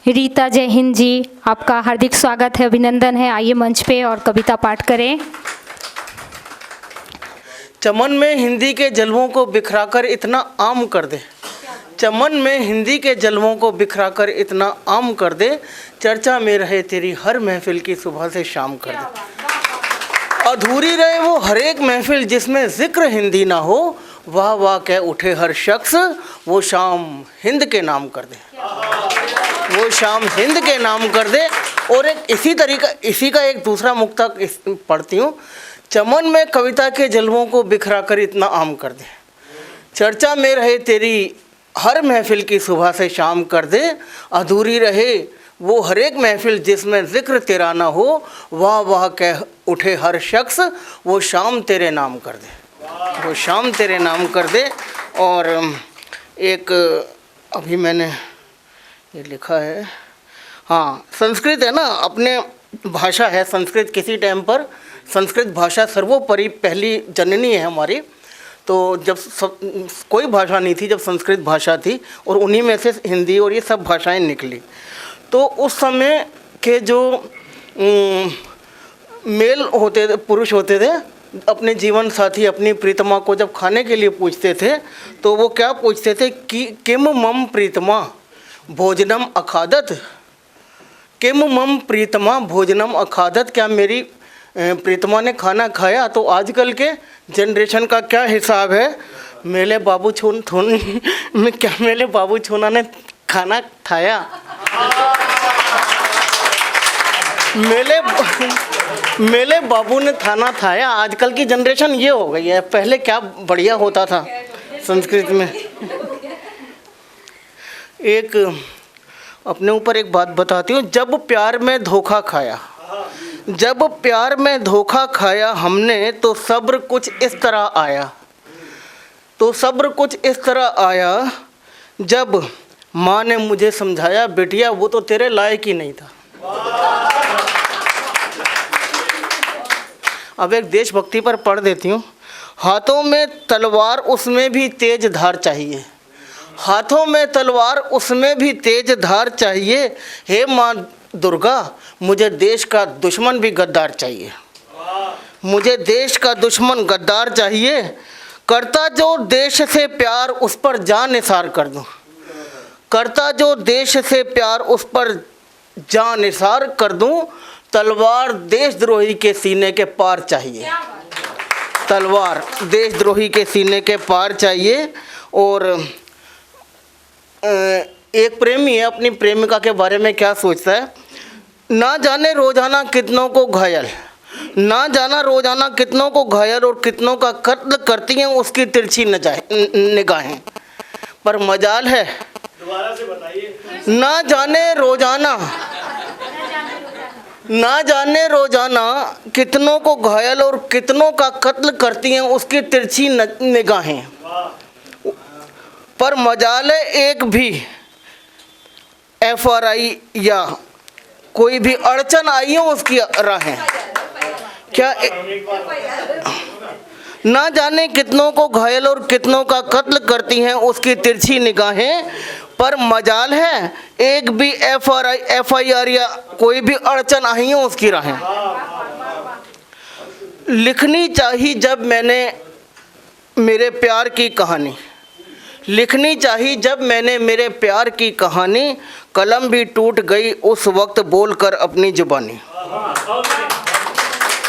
रीता जय हिंद जी, आपका हार्दिक स्वागत है, अभिनंदन है। आइए मंच पे और कविता पाठ करें। चमन में हिंदी के जलवों को बिखराकर इतना आम कर दे, चमन में हिंदी के जलवों को बिखराकर इतना आम कर दे, चर्चा में रहे तेरी हर महफिल की सुबह से शाम कर दे। अधूरी रहे वो हर एक महफिल जिसमें जिक्र हिंदी ना हो, वाह वाह कह उठे हर शख्स, वो शाम हिंद के नाम कर दे, वो शाम हिंद के नाम कर दे। और एक इसी का एक दूसरा मुक्तक पढ़ती हूँ। चमन में कविता के जलवों को बिखरा कर इतना आम कर दे, चर्चा में रहे तेरी हर महफिल की सुबह से शाम कर दे। अधूरी रहे वो हर एक महफिल जिसमें जिक्र तेरा ना हो, वाह वाह कह उठे हर शख्स, वो शाम तेरे नाम कर दे, वो शाम तेरे नाम कर दे। और एक अभी मैंने ये लिखा है, हाँ, संस्कृत है ना, अपने भाषा है संस्कृत। किसी टाइम पर संस्कृत भाषा सर्वोपरि पहली जननी है हमारी। तो जब कोई भाषा नहीं थी, जब संस्कृत भाषा थी, और उन्हीं में से हिंदी और ये सब भाषाएं निकली। तो उस समय के जो मेल होते थे, पुरुष होते थे, अपने जीवन साथी अपनी प्रीतमा को जब खाने के लिए पूछते थे तो वो क्या पूछते थे कि किम मम प्रीतमा भोजनम अखादत, किम मम प्रीतमा भोजनम अखादत, क्या मेरी प्रीतमा ने खाना खाया। तो आजकल के जनरेशन का क्या हिसाब है, मेरे बाबू छोना ने खाना खाया, मेरे बाबू ने खाना खाया। आजकल की जनरेशन ये हो गई है, पहले क्या बढ़िया होता था संस्कृत में। एक अपने ऊपर एक बात बताती हूँ। जब प्यार में धोखा खाया, जब प्यार में धोखा खाया हमने, तो सब्र कुछ इस तरह आया, तो सब्र कुछ इस तरह आया। जब माँ ने मुझे समझाया, बेटिया वो तो तेरे लायक ही नहीं था। अब एक देशभक्ति पर पढ़ देती हूँ। हाथों में तलवार उसमें भी तेज धार चाहिए, हाथों में तलवार उसमें भी तेज धार चाहिए। हे माँ दुर्गा, मुझे देश का दुश्मन भी गद्दार चाहिए, मुझे देश का दुश्मन गद्दार चाहिए। करता जो देश से प्यार उस पर जान निसार कर दूं, करता जो देश से प्यार उस पर जान निसार कर दूं। तलवार देशद्रोही के सीने के पार चाहिए, तलवार देशद्रोही के सीने के पार चाहिए। और एक प्रेमी है अपनी प्रेमिका के बारे में क्या सोचता है। ना जाने रोजाना कितनों को घायल, ना जाना रोजाना कितनों को घायल और कितनों का कत्ल करती हैं उसकी तिरछी निगाहें, पर मजाल है, दोबारा से बताइए। ना जाने रोजाना कितनों को घायल और कितनों का कत्ल करती हैं उसकी तिरछी निगाहें, पर मजाल है एक भी FRI या कोई भी अड़चन आई हो उसकी राहें। क्या ना जाने कितनों को घायल और कितनों का कत्ल करती हैं उसकी तिरछी निगाहें, पर मजाल है एक भी FIR या कोई भी अड़चन आई हो उसकी राहें। लिखनी चाहिए जब मैंने मेरे प्यार की कहानी, लिखनी चाहिए जब मैंने मेरे प्यार की कहानी, कलम भी टूट गई उस वक्त बोलकर अपनी जुबानी।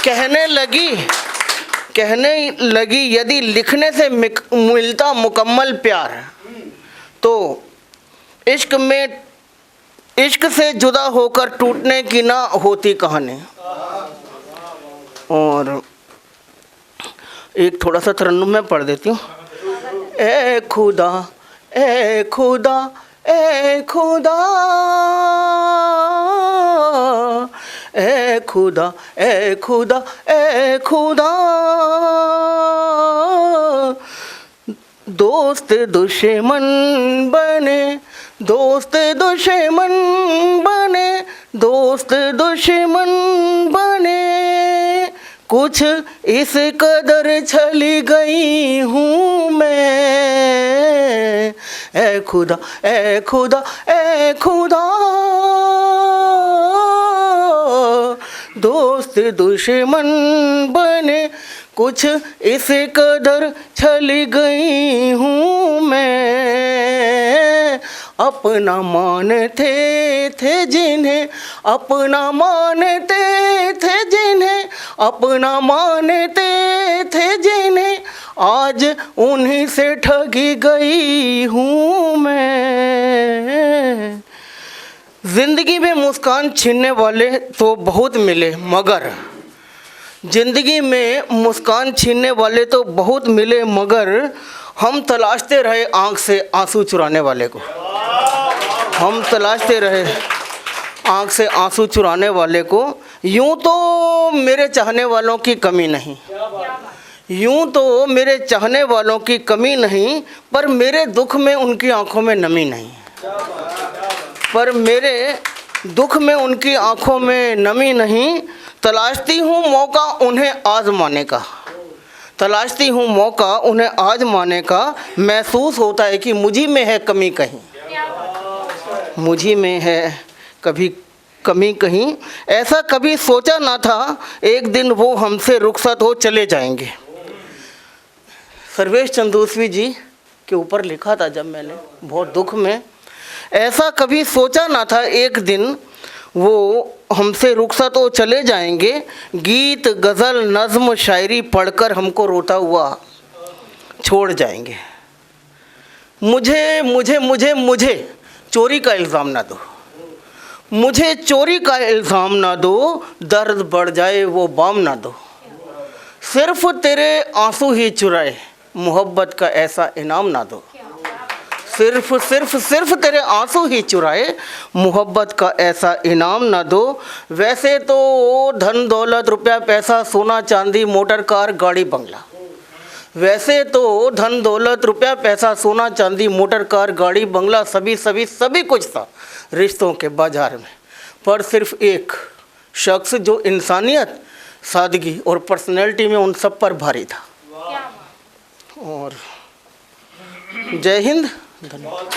कहने लगी यदि लिखने से मिलता मुकम्मल प्यार, तो इश्क से जुदा होकर टूटने की ना होती कहानी। और एक थोड़ा सा तरन्नुम में पढ़ देती हूँ। ए खुदा ए खुदा ए खुदा, ए खुदा ए खुदा ए खुदा, दोस्त दुश्मन बने, दोस्त दुश्मन बने, दोस्त दुश्मन बने, कुछ इस कदर छली गई हूँ मैं। ए खुदा ए खुदा ए खुदा। दोस्त दुश्मन बने, कुछ इस कदर छल गई हूँ मैं। अपना मानते थे जिन्हें, अपना मानते थे जिन्हें, अपना मानते थे जिन्हें, आज उन्हीं से ठगी गई हूँ मैं। जिंदगी में मुस्कान छीनने वाले तो बहुत मिले, मगर जिंदगी में मुस्कान छीनने वाले तो बहुत मिले, मगर हम तलाशते रहे आंख से आंसू चुराने वाले को। हम तलाशते रहे आंख से आंसू चुराने वाले को। यूं तो मेरे चाहने वालों की कमी नहीं, यूं तो मेरे चाहने वालों की कमी नहीं, पर मेरे दुख में उनकी आंखों में नमी नहीं, पर मेरे दुख में उनकी आंखों में नमी नहीं। तलाशती हूँ मौका उन्हें आजमाने का, तलाशती हूँ मौका उन्हें आजमाने का। महसूस होता है कि मुझी में है कमी कहीं, मुझी में है कभी कमी कहीं। ऐसा कभी सोचा ना था एक दिन वो हमसे रुखसत हो चले जाएंगे। सर्वेश चंदूसवी जी के ऊपर लिखा था जब मैंने, बहुत दुख में। ऐसा कभी सोचा ना था एक दिन वो हमसे रुखसत हो चले जाएंगे। गीत गज़ल नज़्म शायरी पढ़कर हमको रोता हुआ छोड़ जाएंगे। मुझे मुझे मुझे मुझे चोरी का इल्ज़ाम ना दो, मुझे चोरी का इल्ज़ाम ना दो, दर्द बढ़ जाए वो बाम ना दो। सिर्फ तेरे आंसू ही चुराए मोहब्बत का ऐसा इनाम ना दो। सिर्फ सिर्फ सिर्फ तेरे आंसू ही चुराए मोहब्बत का ऐसा इनाम ना दो। वैसे तो धन दौलत रुपया पैसा सोना चांदी मोटर कार गाड़ी बंगला, वैसे तो धन दौलत रुपया पैसा सोना चांदी मोटर कार गाड़ी बंगला सभी सभी सभी कुछ था रिश्तों के बाजार में, पर सिर्फ एक शख्स जो इंसानियत सादगी और पर्सनैलिटी में उन सब पर भारी था। और जय हिंद, धन्यवाद।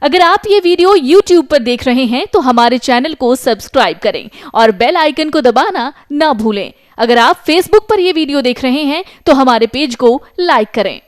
अगर आप ये वीडियो YouTube पर देख रहे हैं तो हमारे चैनल को सब्सक्राइब करें और बेल आइकन को दबाना ना भूलें। अगर आप Facebook पर ये वीडियो देख रहे हैं तो हमारे पेज को लाइक करें।